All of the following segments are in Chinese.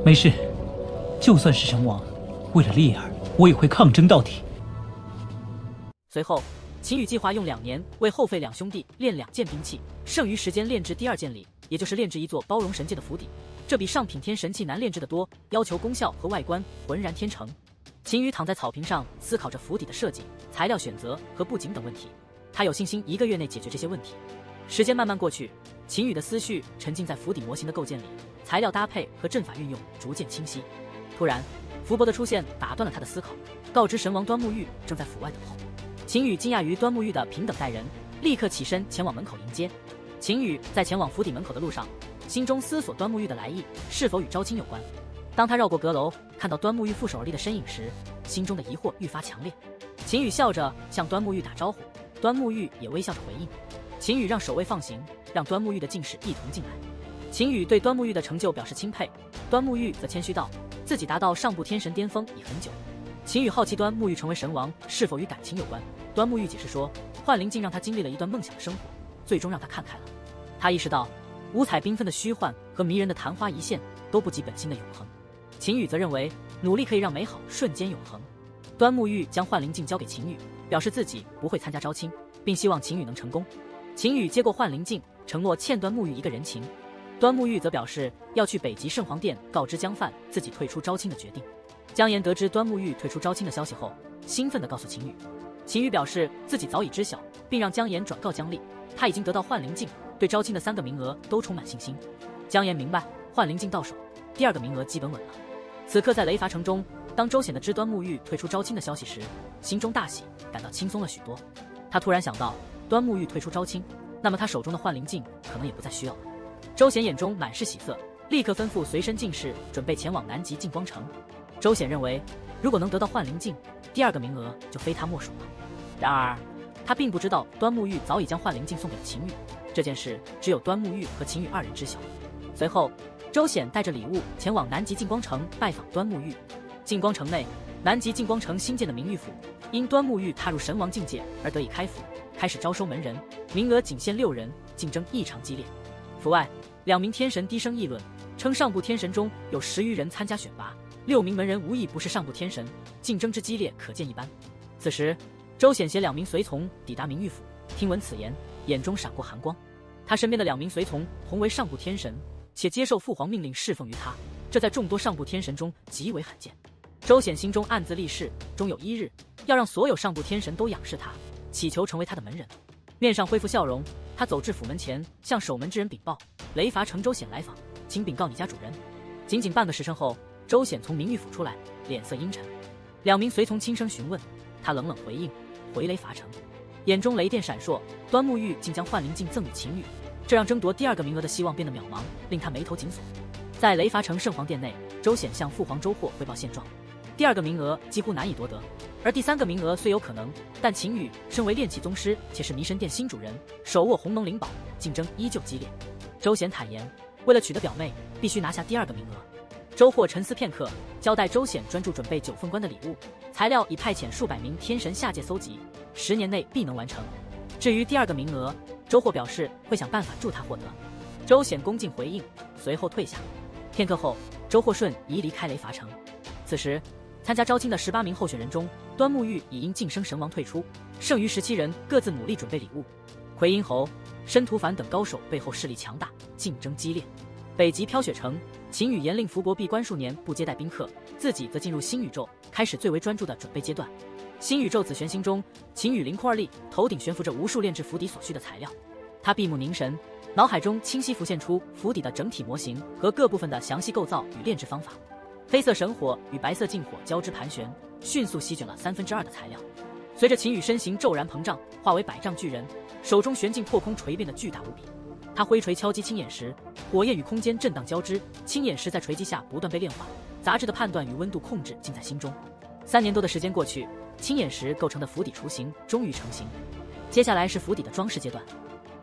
没事，就算是神王，为了烈儿，我也会抗争到底。随后，秦羽计划用2年为后废两兄弟练2件兵器，剩余时间炼制第2件里，也就是炼制一座包容神界的府邸。这比上品天神器难炼制得多，要求功效和外观浑然天成。秦羽躺在草坪上，思考着府邸的设计、材料选择和布景等问题。他有信心1个月内解决这些问题。时间慢慢过去，秦羽的思绪沉浸在府邸模型的构建里，材料搭配和阵法运用逐渐清晰。突然，福伯的出现打断了他的思考，告知神王端木玉正在府外等候。秦羽惊讶于端木玉的平等待人，立刻起身前往门口迎接。秦羽在前往府邸门口的路上，心中思索端木玉的来意是否与招亲有关。当他绕过阁楼，看到端木玉负手而立的身影时，心中的疑惑愈发强烈。秦羽笑着向端木玉打招呼，端木玉也微笑着回应。秦羽让守卫放行，让端木玉的进士一同进来。秦羽对端木玉的成就表示钦佩，端木玉则谦虚道，自己达到上部天神巅峰已很久。秦羽好奇端木玉成为神王是否与感情有关，端木玉解释说，幻灵镜让他经历了一段梦想的生活，最终让他看开了。他意识到，五彩缤纷的虚幻和迷人的昙花一现都不及本心的永恒。秦羽则认为，努力可以让美好瞬间永恒。端木玉将幻灵镜交给秦羽，表示自己不会参加招亲，并希望秦羽能成功。秦羽接过幻灵镜，承诺欠端木玉一个人情。端木玉则表示要去北极圣皇殿告知江范自己退出招亲的决定。江岩得知端木玉退出招亲的消息后，兴奋地告诉秦羽。秦羽表示自己早已知晓，并让江岩转告江丽，他已经得到幻灵镜，对招亲的3个名额都充满信心。江岩明白，幻灵镜到手，第2个名额基本稳了。此刻在雷伐城中，当周显得知端木玉退出招亲的消息时，心中大喜，感到轻松了许多。他突然想到，端木玉退出招亲，那么他手中的幻灵镜可能也不再需要了。周显眼中满是喜色，立刻吩咐随身进士准备前往南极净光城。周显认为，如果能得到幻灵镜，第2个名额就非他莫属了。然而，他并不知道端木玉早已将幻灵镜送给了秦羽，这件事只有端木玉和秦羽2人知晓。随后，周显带着礼物前往南极净光城拜访端木玉。净光城内，南极净光城新建的明玉府，因端木玉踏入神王境界而得以开府，开始招收门人，名额仅限6人，竞争异常激烈。府外，2名天神低声议论，称上部天神中有10余人参加选拔，6名门人无一不是上部天神，竞争之激烈可见一斑。此时，周显携2名随从抵达明玉府，听闻此言，眼中闪过寒光。他身边的2名随从同为上部天神，且接受父皇命令侍奉于他，这在众多上部天神中极为罕见。周显心中暗自立誓，终有一日要让所有上部天神都仰视他，祈求成为他的门人。面上恢复笑容，他走至府门前，向守门之人禀报：雷伐城周显来访，请禀告你家主人。仅仅半个时辰后，周显从明玉府出来，脸色阴沉。2名随从轻声询问，他冷冷回应：回雷伐城。眼中雷电闪烁，端木玉竟将幻灵镜赠与秦羽，这让争夺第2个名额的希望变得渺茫，令他眉头紧锁。在雷伐城圣皇殿内，周显向父皇周霍汇报现状。第2个名额几乎难以夺得，而第3个名额虽有可能，但秦羽身为炼器宗师，且是迷神殿新主人，手握鸿蒙灵宝，竞争依旧激烈。周显坦言，为了取得表妹，必须拿下第2个名额。周霍沉思片刻，交代周显专注准备9份官的礼物，材料已派遣数百名天神下界搜集，10年内必能完成。至于第2个名额，周霍表示会想办法助他获得。周显恭敬回应，随后退下。片刻后，周霍顺宜离开雷伐城。此时，参加招亲的18名候选人中，端木玉已因晋升神王退出，剩余17人各自努力准备礼物。奎因侯、申屠凡等高手背后势力强大，竞争激烈。北极飘雪城，秦羽严令福伯闭关数年，不接待宾客，自己则进入新宇宙，开始最为专注的准备阶段。新宇宙紫玄星中，秦羽凌空而立，头顶悬浮着无数炼制府邸所需的材料。他闭目凝神，脑海中清晰浮现出府邸的整体模型和各部分的详细构造与炼制方法。黑色神火与白色劲火交织盘旋，迅速席卷了2/3的材料。随着秦羽身形骤然膨胀，化为100丈巨人，手中玄镜破空锤变得巨大无比。他挥锤敲击青眼石，火焰与空间震荡交织，青眼石在锤击下不断被炼化，杂质的判断与温度控制尽在心中。3年多的时间过去，青眼石构成的府邸雏形终于成型。接下来是府邸的装饰阶段。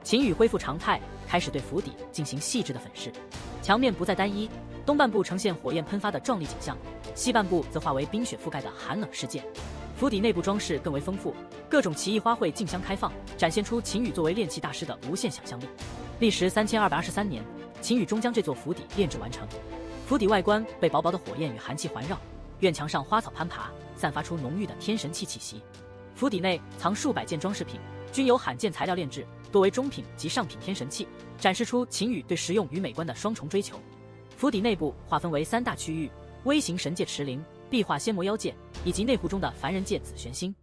秦羽恢复常态，开始对府邸进行细致的粉饰，墙面不再单一，东半部呈现火焰喷发的壮丽景象，西半部则化为冰雪覆盖的寒冷世界。府邸内部装饰更为丰富，各种奇异花卉竞相开放，展现出秦羽作为炼器大师的无限想象力。历时3223年，秦羽终将这座府邸炼制完成。府邸外观被薄薄的火焰与寒气环绕，院墙上花草攀爬，散发出浓郁的天神气气息。府邸内藏数百件装饰品，均由罕见材料炼制，多为中品及上品天神器，展示出秦羽对实用与美观的双重追求。府邸内部划分为3大区域：微型神界池灵、壁画仙魔妖界，以及内湖中的凡人界紫玄星。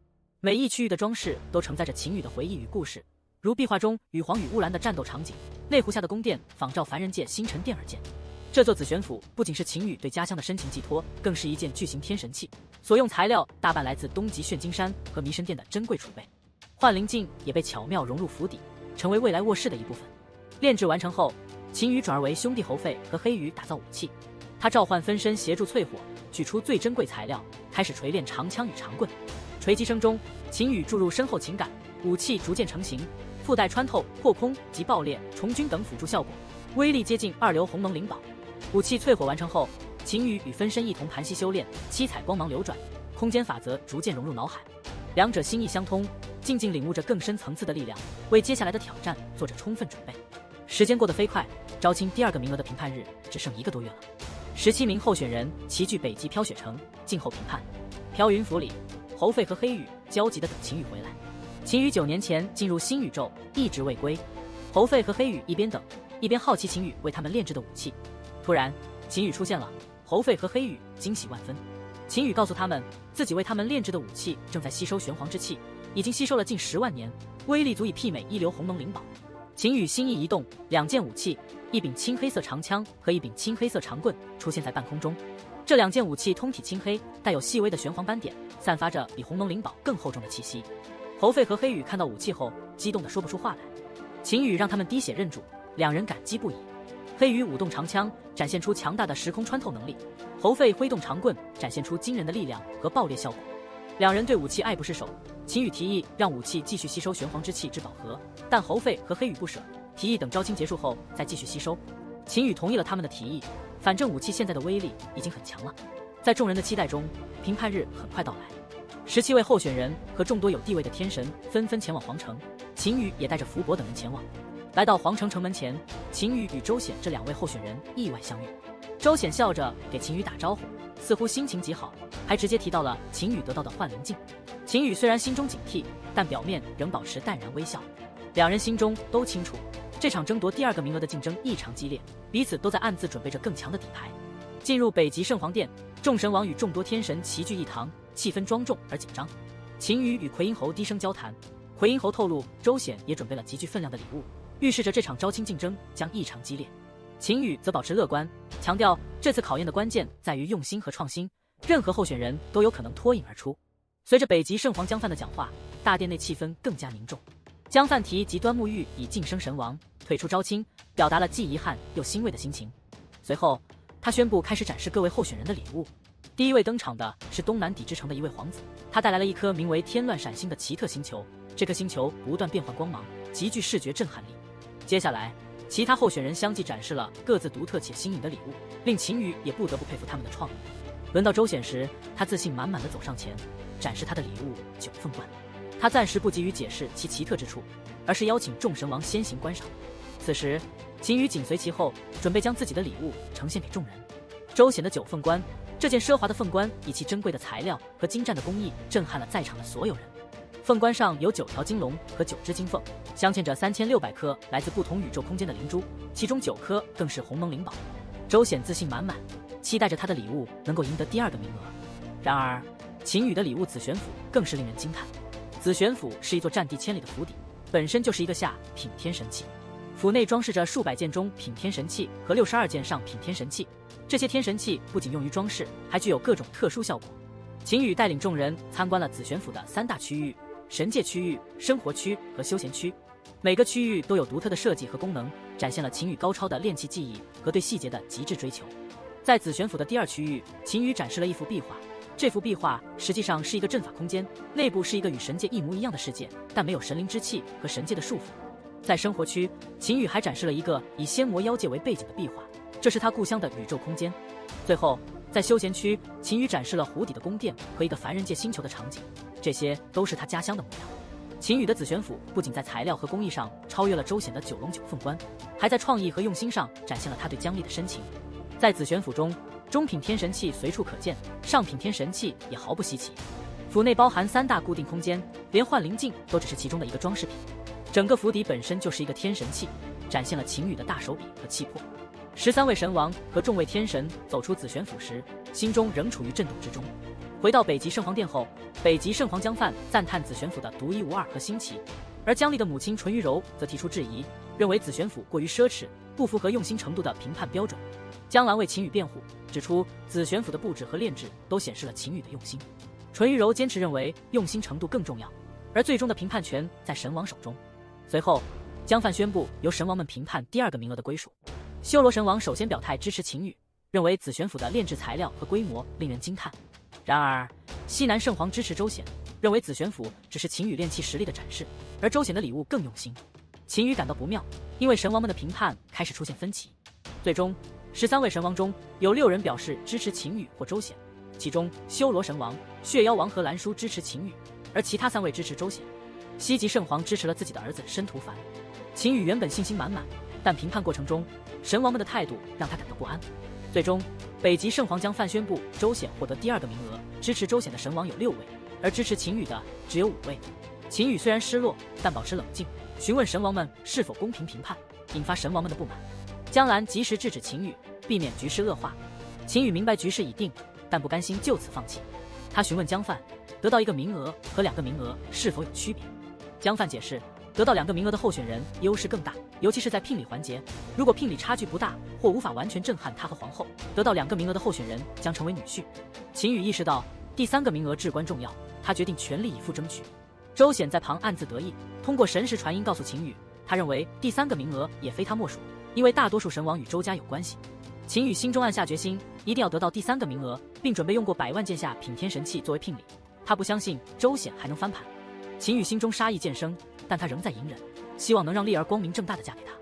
每一区域的装饰都承载着秦羽的回忆与故事，如壁画中羽皇与乌兰的战斗场景，内湖下的宫殿仿照凡人界星辰殿而建。这座紫玄府不仅是秦羽对家乡的深情寄托，更是一件巨型天神器，所用材料大半来自东极炫金山和弥神殿的珍贵储备。幻灵镜也被巧妙融入府邸，成为未来卧室的一部分。炼制完成后，秦羽转而为兄弟侯费和黑羽打造武器。他召唤分身协助淬火，取出最珍贵材料，开始锤炼长枪与长棍。锤击声中，秦羽注入深厚情感，武器逐渐成型，附带穿透、破空及爆裂、重军等辅助效果，威力接近2流鸿蒙灵宝。武器淬火完成后，秦羽与分身一同盘膝修炼，七彩光芒流转，空间法则逐渐融入脑海，两者心意相通，静静领悟着更深层次的力量，为接下来的挑战做着充分准备。时间过得飞快，招亲第2个名额的评判日只剩1个多月了。17名候选人齐聚北极飘雪城，静候评判。飘云府里，侯费和黑羽焦急地等秦羽回来。秦羽9年前进入新宇宙，一直未归。侯费和黑羽一边等，一边好奇秦羽为他们炼制的武器。突然，秦羽出现了，侯费和黑羽惊喜万分。秦羽告诉他们，自己为他们炼制的武器正在吸收玄黄之气，已经吸收了近10万年，威力足以媲美1流鸿蒙灵宝。秦羽心意一动，2件武器，一柄青黑色长枪和一柄青黑色长棍出现在半空中。这2件武器通体青黑，带有细微的玄黄斑点，散发着比鸿蒙灵宝更厚重的气息。侯费和黑羽看到武器后，激动得说不出话来。秦羽让他们滴血认主，2人感激不已。黑羽舞动长枪，展现出强大的时空穿透能力；侯费挥动长棍，展现出惊人的力量和爆裂效果。2人对武器爱不释手。秦羽提议让武器继续吸收玄黄之气至饱和，但侯费和黑羽不舍，提议等招亲结束后再继续吸收。秦羽同意了他们的提议，反正武器现在的威力已经很强了。在众人的期待中，评判日很快到来。17位候选人和众多有地位的天神纷纷前往皇城，秦羽也带着福伯等人前往。来到皇城城门前，秦羽与周显这2位候选人意外相遇。周显笑着给秦羽打招呼，似乎心情极好，还直接提到了秦羽得到的幻灵镜。秦羽虽然心中警惕，但表面仍保持淡然微笑。2人心中都清楚，这场争夺第2个名额的竞争异常激烈，彼此都在暗自准备着更强的底牌。进入北极圣皇殿，众神王与众多天神齐聚一堂，气氛庄重而紧张。秦羽与奎因侯低声交谈，奎因侯透露周显也准备了极具分量的礼物，预示着这场招亲竞争将异常激烈。秦羽则保持乐观，强调这次考验的关键在于用心和创新，任何候选人都有可能脱颖而出。随着北极圣皇江范的讲话，大殿内气氛更加凝重。江范提及端木玉已晋升神王，退出招亲，表达了既遗憾又欣慰的心情。随后，他宣布开始展示各位候选人的礼物。第一位登场的是东南砥之城的一位皇子，他带来了一颗名为天乱闪星的奇特星球，这颗星球不断变换光芒，极具视觉震撼力。接下来，其他候选人相继展示了各自独特且新颖的礼物，令秦羽也不得不佩服他们的创意。轮到周显时，他自信满满地走上前，展示他的礼物9凤冠。他暂时不急于解释其奇特之处，而是邀请众神王先行观赏。此时，秦羽紧随其后，准备将自己的礼物呈现给众人。周显的9凤冠，这件奢华的凤冠以其珍贵的材料和精湛的工艺震撼了在场的所有人。凤冠上有9条金龙和9只金凤，镶嵌着3600颗来自不同宇宙空间的灵珠，其中9颗更是鸿蒙灵宝。周显自信满满，期待着他的礼物能够赢得第2个名额。然而，秦羽的礼物紫玄府更是令人惊叹。紫玄府是一座占地千里的府邸，本身就是一个下品天神器。府内装饰着数百件中品天神器和62件上品天神器，这些天神器不仅用于装饰，还具有各种特殊效果。秦羽带领众人参观了紫玄府的3大区域：神界区域、生活区和休闲区。每个区域都有独特的设计和功能，展现了秦羽高超的炼器技艺和对细节的极致追求。在紫玄府的第2区域，秦羽展示了一幅壁画。这幅壁画实际上是一个阵法空间，内部是一个与神界一模一样的世界，但没有神灵之气和神界的束缚。在生活区，秦羽还展示了一个以仙魔妖界为背景的壁画，这是他故乡的宇宙空间。最后，在休闲区，秦羽展示了湖底的宫殿和一个凡人界星球的场景，这些都是他家乡的模样。秦羽的紫玄府不仅在材料和工艺上超越了周显的9龙9凤冠，还在创意和用心上展现了他对姜丽的深情。在紫玄府中，中品天神器随处可见，上品天神器也毫不稀奇。府内包含3大固定空间，连幻灵镜都只是其中的一个装饰品。整个府邸本身就是一个天神器，展现了秦羽的大手笔和气魄。13位神王和众位天神走出紫玄府时，心中仍处于震动之中。回到北极圣皇殿后，北极圣皇江范赞叹紫玄府的独一无二和新奇，而江离的母亲淳于柔则提出质疑，认为紫玄府过于奢侈，不符合用心程度的评判标准。江兰为秦羽辩护，指出紫玄府的布置和炼制都显示了秦羽的用心。淳于柔坚持认为用心程度更重要，而最终的评判权在神王手中。随后，江范宣布由神王们评判第2个名额的归属。修罗神王首先表态支持秦羽，认为紫玄府的炼制材料和规模令人惊叹。然而，西南圣皇支持周显，认为紫玄府只是秦羽炼器实力的展示，而周显的礼物更用心。秦羽感到不妙，因为神王们的评判开始出现分歧。最终，13位神王中有6人表示支持秦羽或周显，其中修罗神王、血妖王和蓝叔支持秦羽，而其他3位支持周显。西极圣皇支持了自己的儿子申屠凡。秦羽原本信心满满，但评判过程中神王们的态度让他感到不安。最终，北极圣皇江范宣布周显获得第2个名额，支持周显的神王有6位，而支持秦羽的只有5位。秦羽虽然失落，但保持冷静，询问神王们是否公平评判，引发神王们的不满。江兰及时制止秦羽，避免局势恶化。秦羽明白局势已定，但不甘心就此放弃。他询问江范，得到1个名额和2个名额是否有区别。江范解释，得到2个名额的候选人优势更大，尤其是在聘礼环节，如果聘礼差距不大或无法完全震撼他和皇后，得到2个名额的候选人将成为女婿。秦羽意识到第3个名额至关重要，他决定全力以赴争取。周显在旁暗自得意，通过神识传音告诉秦羽，他认为第3个名额也非他莫属，因为大多数神王与周家有关系。秦羽心中暗下决心，一定要得到第3个名额，并准备用过100万剑下品天神器作为聘礼。他不相信周显还能翻盘。秦羽心中杀意渐生，但他仍在隐忍，希望能让丽儿光明正大的嫁给他。